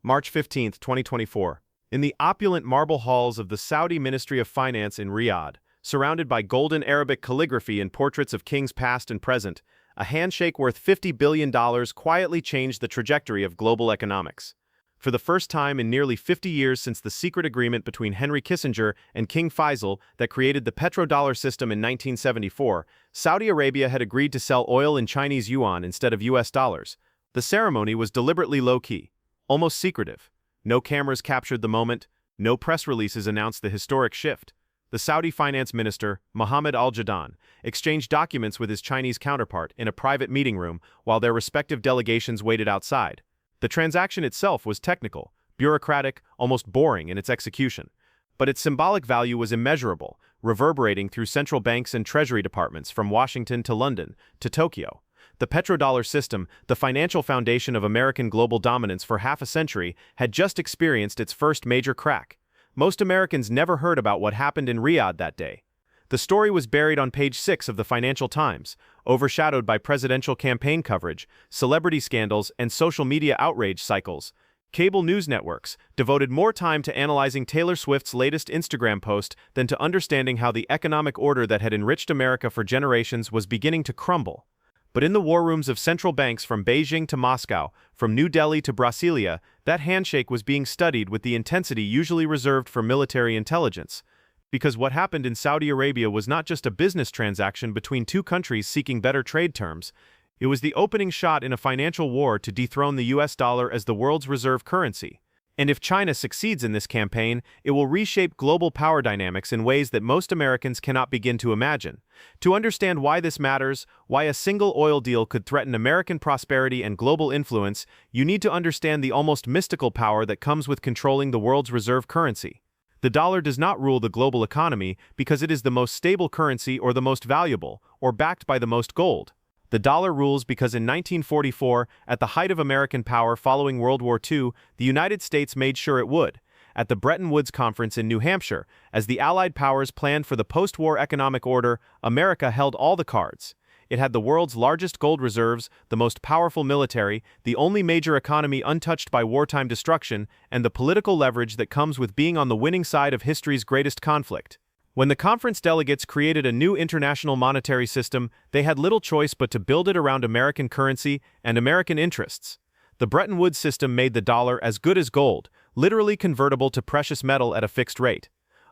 March 15, 2024. In the opulent marble halls of the Saudi Ministry of Finance in Riyadh, surrounded by golden Arabic calligraphy and portraits of kings past and present, a handshake worth $50 billion quietly changed the trajectory of global economics. For the first time in nearly 50 years since the secret agreement between Henry Kissinger and King Faisal that created the petrodollar system in 1974, Saudi Arabia had agreed to sell oil in Chinese yuan instead of US dollars. The ceremony was deliberately low-key, almost secretive. No cameras captured the moment, no press releases announced the historic shift. The Saudi finance minister, Mohammed al-Jadaan, exchanged documents with his Chinese counterpart in a private meeting room while their respective delegations waited outside. The transaction itself was technical, bureaucratic, almost boring in its execution. But its symbolic value was immeasurable, reverberating through central banks and treasury departments from Washington to London to Tokyo. The petrodollar system, the financial foundation of American global dominance for half a century, had just experienced its first major crack. Most Americans never heard about what happened in Riyadh that day. The story was buried on page 6 of the Financial Times, overshadowed by presidential campaign coverage, celebrity scandals, and social media outrage cycles. Cable news networks devoted more time to analyzing Taylor Swift's latest Instagram post than to understanding how the economic order that had enriched America for generations was beginning to crumble. But in the war rooms of central banks from Beijing to Moscow, from New Delhi to Brasilia, that handshake was being studied with the intensity usually reserved for military intelligence. Because what happened in Saudi Arabia was not just a business transaction between two countries seeking better trade terms, it was the opening shot in a financial war to dethrone the US dollar as the world's reserve currency. And if China succeeds in this campaign, it will reshape global power dynamics in ways that most Americans cannot begin to imagine. To understand why this matters, why a single oil deal could threaten American prosperity and global influence, you need to understand the almost mystical power that comes with controlling the world's reserve currency. The dollar does not rule the global economy because it is the most stable currency or the most valuable, or backed by the most gold. The dollar rules because in 1944, at the height of American power following World War II, the United States made sure it would. At the Bretton Woods Conference in New Hampshire, as the Allied powers planned for the post-war economic order, America held all the cards. It had the world's largest gold reserves, the most powerful military, the only major economy untouched by wartime destruction, and the political leverage that comes with being on the winning side of history's greatest conflict. When the conference delegates created a new international monetary system, they had little choice but to build it around American currency and American interests. The Bretton Woods system made the dollar as good as gold, literally convertible to precious metal at a fixed rate.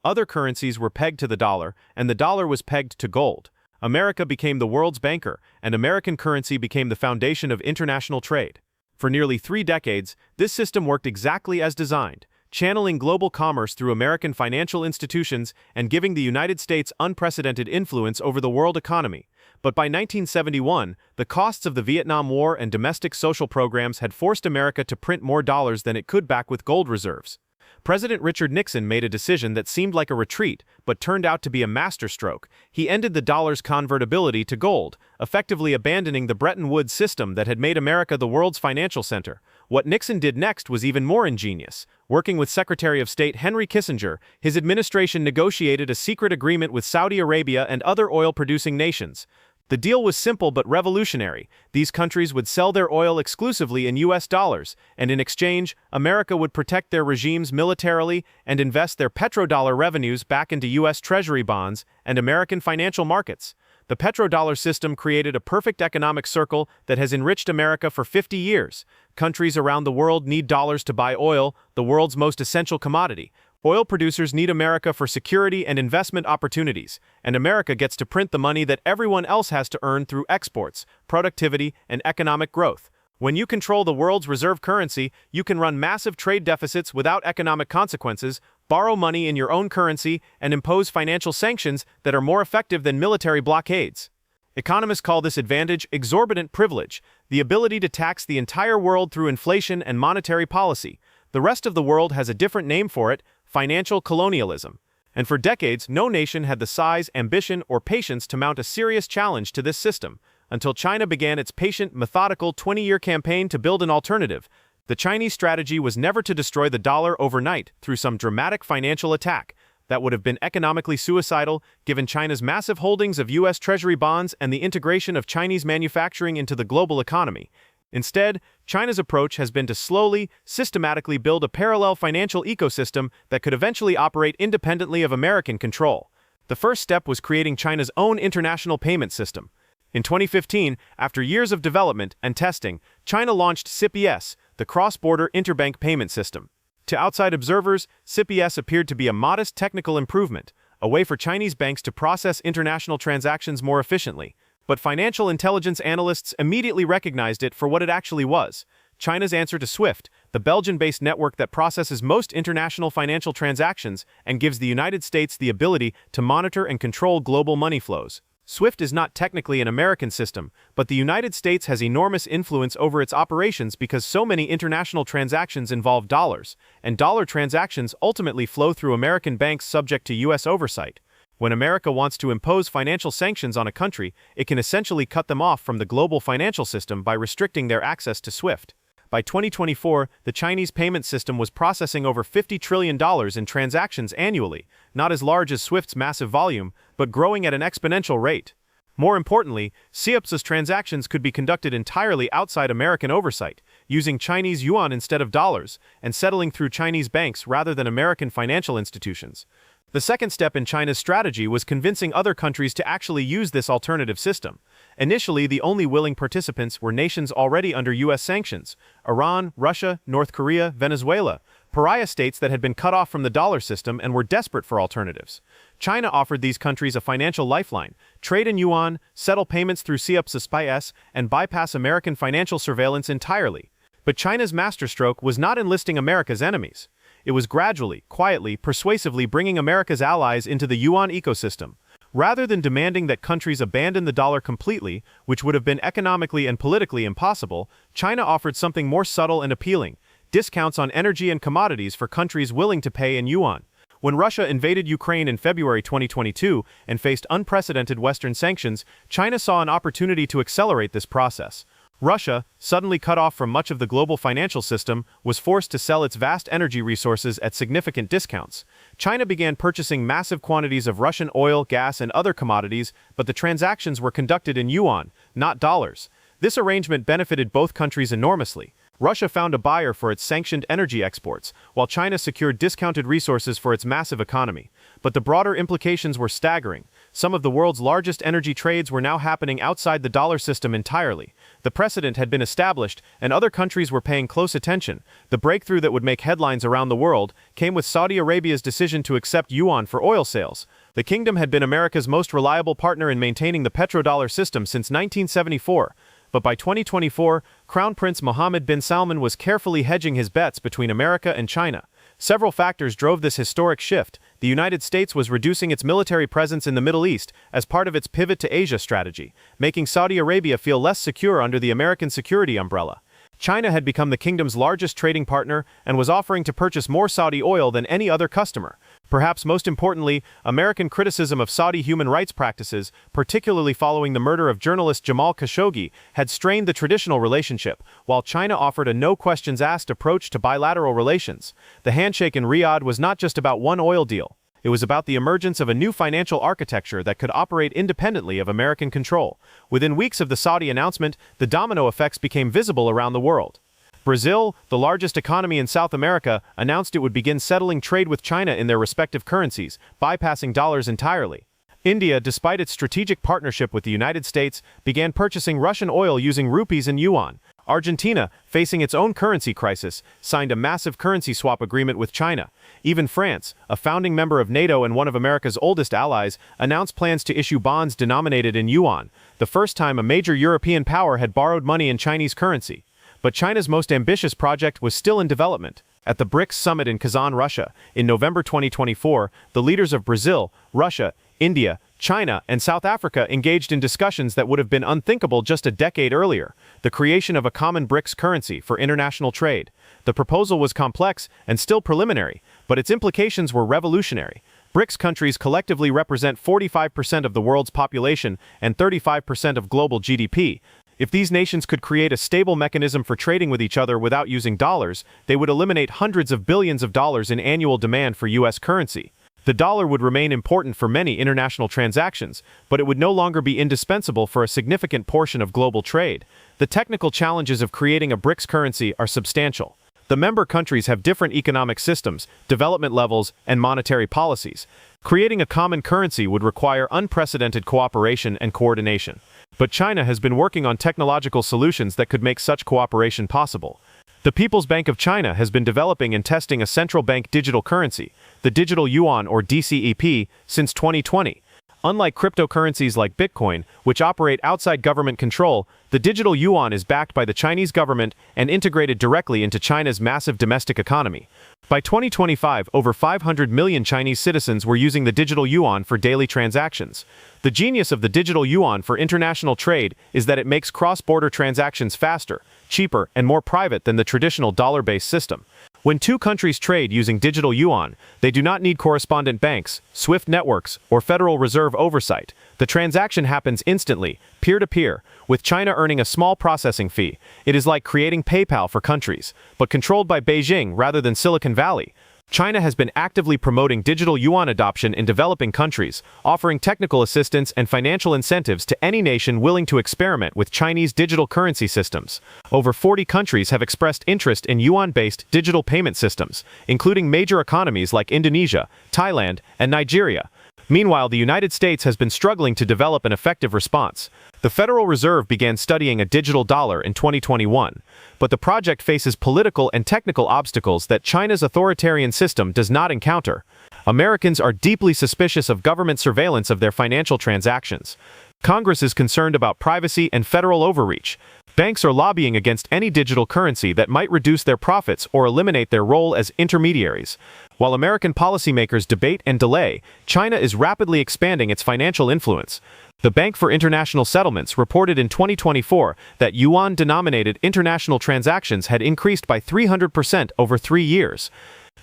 Other currencies were pegged to the dollar, and the dollar was pegged to gold. America became the world's banker, and American currency became the foundation of international trade. For nearly 3 decades, this system worked exactly as designed, channeling global commerce through American financial institutions and giving the United States unprecedented influence over the world economy. But by 1971, the costs of the Vietnam War and domestic social programs had forced America to print more dollars than it could back with gold reserves. President Richard Nixon made a decision that seemed like a retreat, but turned out to be a masterstroke. He ended the dollar's convertibility to gold, effectively abandoning the Bretton Woods system that had made America the world's financial center. What Nixon did next was even more ingenious. Working with Secretary of State Henry Kissinger, his administration negotiated a secret agreement with Saudi Arabia and other oil-producing nations. The deal was simple but revolutionary. These countries would sell their oil exclusively in US dollars, and in exchange, America would protect their regimes militarily and invest their petrodollar revenues back into US Treasury bonds and American financial markets. The petrodollar system created a perfect economic circle that has enriched America for 50 years. Countries around the world need dollars to buy oil, the world's most essential commodity. Oil producers need America for security and investment opportunities, and America gets to print the money that everyone else has to earn through exports, productivity, and economic growth. When you control the world's reserve currency, you can run massive trade deficits without economic consequences, borrow money in your own currency, and impose financial sanctions that are more effective than military blockades. Economists call this advantage exorbitant privilege, the ability to tax the entire world through inflation and monetary policy. The rest of the world has a different name for it: financial colonialism. And for decades, no nation had the size, ambition, or patience to mount a serious challenge to this system, until China began its patient, methodical 20-year campaign to build an alternative. The Chinese strategy was never to destroy the dollar overnight through some dramatic financial attack. That would have been economically suicidal, given China's massive holdings of US Treasury bonds and the integration of Chinese manufacturing into the global economy. Instead, China's approach has been to slowly, systematically build a parallel financial ecosystem that could eventually operate independently of American control. The first step was creating China's own international payment system. In 2015, after years of development and testing, China launched CIPS, the cross-border interbank payment system. To outside observers, CIPS appeared to be a modest technical improvement, a way for Chinese banks to process international transactions more efficiently. But financial intelligence analysts immediately recognized it for what it actually was: China's answer to SWIFT, the Belgian-based network that processes most international financial transactions and gives the United States the ability to monitor and control global money flows. SWIFT is not technically an American system, but the United States has enormous influence over its operations because so many international transactions involve dollars, and dollar transactions ultimately flow through American banks subject to U.S. oversight. When America wants to impose financial sanctions on a country, it can essentially cut them off from the global financial system by restricting their access to SWIFT. By 2024, the Chinese payment system was processing over $50 trillion in transactions annually, not as large as SWIFT's massive volume, but growing at an exponential rate. More importantly, CIPS's transactions could be conducted entirely outside American oversight, using Chinese yuan instead of dollars, and settling through Chinese banks rather than American financial institutions. The second step in China's strategy was convincing other countries to actually use this alternative system. Initially, the only willing participants were nations already under U.S. sanctions: Iran, Russia, North Korea, Venezuela, pariah states that had been cut off from the dollar system and were desperate for alternatives. China offered these countries a financial lifeline: trade in yuan, settle payments through CIPS, and bypass American financial surveillance entirely. But China's masterstroke was not enlisting America's enemies. It was gradually, quietly, persuasively bringing America's allies into the yuan ecosystem. Rather than demanding that countries abandon the dollar completely, which would have been economically and politically impossible, China offered something more subtle and appealing: discounts on energy and commodities for countries willing to pay in yuan. When Russia invaded Ukraine in February 2022 and faced unprecedented Western sanctions, China saw an opportunity to accelerate this process. Russia, suddenly cut off from much of the global financial system, was forced to sell its vast energy resources at significant discounts. China began purchasing massive quantities of Russian oil, gas, and other commodities, but the transactions were conducted in yuan, not dollars. This arrangement benefited both countries enormously. Russia found a buyer for its sanctioned energy exports, while China secured discounted resources for its massive economy. But the broader implications were staggering. Some of the world's largest energy trades were now happening outside the dollar system entirely. The precedent had been established, and other countries were paying close attention. The breakthrough that would make headlines around the world came with Saudi Arabia's decision to accept yuan for oil sales. The kingdom had been America's most reliable partner in maintaining the petrodollar system since 1974. But by 2024, Crown Prince Mohammed bin Salman was carefully hedging his bets between America and China. Several factors drove this historic shift. The United States was reducing its military presence in the Middle East as part of its pivot to Asia strategy, making Saudi Arabia feel less secure under the American security umbrella. China had become the kingdom's largest trading partner and was offering to purchase more Saudi oil than any other customer. Perhaps most importantly, American criticism of Saudi human rights practices, particularly following the murder of journalist Jamal Khashoggi, had strained the traditional relationship, while China offered a no-questions-asked approach to bilateral relations. The handshake in Riyadh was not just about one oil deal. It was about the emergence of a new financial architecture that could operate independently of American control. Within weeks of the Saudi announcement, the domino effects became visible around the world. Brazil, the largest economy in South America, announced it would begin settling trade with China in their respective currencies, bypassing dollars entirely. India, despite its strategic partnership with the United States, began purchasing Russian oil using rupees and yuan. Argentina, facing its own currency crisis, signed a massive currency swap agreement with China. Even France, a founding member of NATO and one of America's oldest allies, announced plans to issue bonds denominated in yuan, the first time a major European power had borrowed money in Chinese currency. But China's most ambitious project was still in development. At the BRICS summit in Kazan, Russia, in November 2024, the leaders of Brazil, Russia, India, China, and South Africa engaged in discussions that would have been unthinkable just a decade earlier: the creation of a common BRICS currency for international trade. The proposal was complex and still preliminary, but its implications were revolutionary. BRICS countries collectively represent 45% of the world's population and 35% of global GDP. If these nations could create a stable mechanism for trading with each other without using dollars, they would eliminate hundreds of billions of dollars in annual demand for U.S. currency. The dollar would remain important for many international transactions, but it would no longer be indispensable for a significant portion of global trade. The technical challenges of creating a BRICS currency are substantial. The member countries have different economic systems, development levels, and monetary policies. Creating a common currency would require unprecedented cooperation and coordination. But China has been working on technological solutions that could make such cooperation possible. The People's Bank of China has been developing and testing a central bank digital currency, the digital yuan or DCEP, since 2020. Unlike cryptocurrencies like Bitcoin, which operate outside government control, the digital yuan is backed by the Chinese government and integrated directly into China's massive domestic economy. By 2025, over 500 million Chinese citizens were using the digital yuan for daily transactions. The genius of the digital yuan for international trade is that it makes cross-border transactions faster, cheaper, and more private than the traditional dollar-based system. When two countries trade using digital yuan, they do not need correspondent banks, SWIFT networks, or Federal Reserve oversight. The transaction happens instantly, peer-to-peer, with China earning a small processing fee. It is like creating PayPal for countries, but controlled by Beijing rather than Silicon Valley. China has been actively promoting digital yuan adoption in developing countries, offering technical assistance and financial incentives to any nation willing to experiment with Chinese digital currency systems. Over 40 countries have expressed interest in yuan-based digital payment systems, including major economies like Indonesia, Thailand, and Nigeria. Meanwhile, the United States has been struggling to develop an effective response. The Federal Reserve began studying a digital dollar in 2021, but the project faces political and technical obstacles that China's authoritarian system does not encounter. Americans are deeply suspicious of government surveillance of their financial transactions. Congress is concerned about privacy and federal overreach. Banks are lobbying against any digital currency that might reduce their profits or eliminate their role as intermediaries. While American policymakers debate and delay, China is rapidly expanding its financial influence. The Bank for International Settlements reported in 2024 that yuan-denominated international transactions had increased by 300% over 3 years.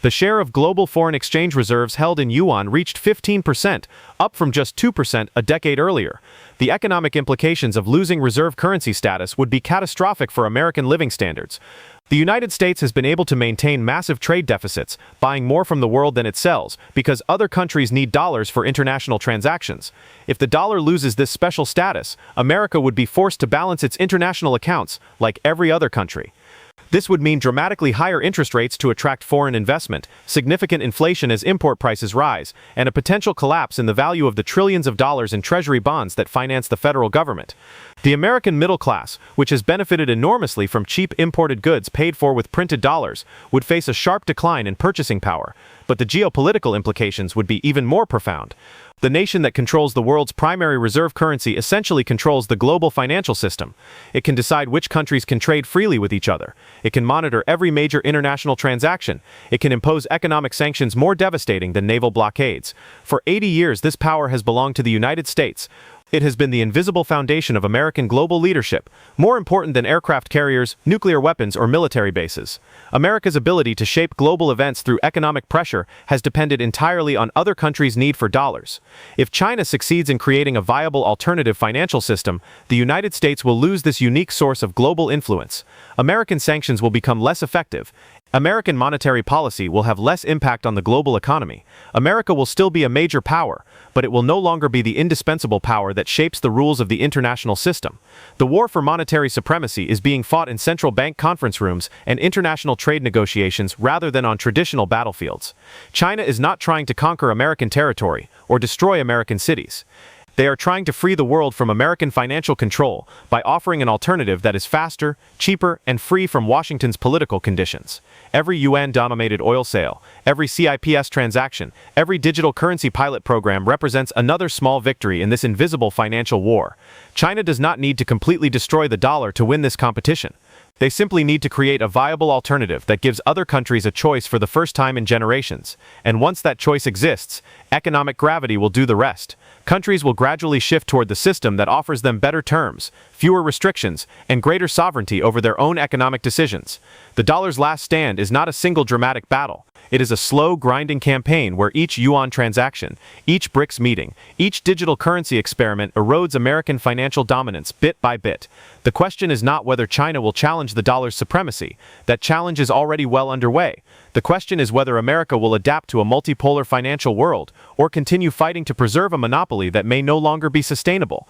The share of global foreign exchange reserves held in yuan reached 15%, up from just 2% a decade earlier. The economic implications of losing reserve currency status would be catastrophic for American living standards. The United States has been able to maintain massive trade deficits, buying more from the world than it sells, because other countries need dollars for international transactions. If the dollar loses this special status, America would be forced to balance its international accounts, like every other country. This would mean dramatically higher interest rates to attract foreign investment, significant inflation as import prices rise, and a potential collapse in the value of the trillions of dollars in treasury bonds that finance the federal government. The American middle class, which has benefited enormously from cheap imported goods paid for with printed dollars, would face a sharp decline in purchasing power, but the geopolitical implications would be even more profound. The nation that controls the world's primary reserve currency essentially controls the global financial system. It can decide which countries can trade freely with each other. It can monitor every major international transaction. It can impose economic sanctions more devastating than naval blockades. For 80 years, this power has belonged to the United States. It has been the invisible foundation of American global leadership, more important than aircraft carriers, nuclear weapons, or military bases. America's ability to shape global events through economic pressure has depended entirely on other countries' need for dollars. If China succeeds in creating a viable alternative financial system, the United States will lose this unique source of global influence. American sanctions will become less effective. American monetary policy will have less impact on the global economy. America will still be a major power, but it will no longer be the indispensable power that shapes the rules of the international system. The war for monetary supremacy is being fought in central bank conference rooms and international trade negotiations rather than on traditional battlefields. China is not trying to conquer American territory or destroy American cities. They are trying to free the world from American financial control by offering an alternative that is faster, cheaper, and free from Washington's political conditions. Every yuan-denominated oil sale, every CIPS transaction, every digital currency pilot program represents another small victory in this invisible financial war. China does not need to completely destroy the dollar to win this competition. They simply need to create a viable alternative that gives other countries a choice for the first time in generations. And once that choice exists, economic gravity will do the rest. Countries will gradually shift toward the system that offers them better terms, fewer restrictions, and greater sovereignty over their own economic decisions. The dollar's last stand is not a single dramatic battle. It is a slow, grinding campaign where each yuan transaction, each BRICS meeting, each digital currency experiment erodes American financial dominance bit by bit. The question is not whether China will challenge challenge the dollar's supremacy. That challenge is already well underway. The question is whether America will adapt to a multipolar financial world or continue fighting to preserve a monopoly that may no longer be sustainable.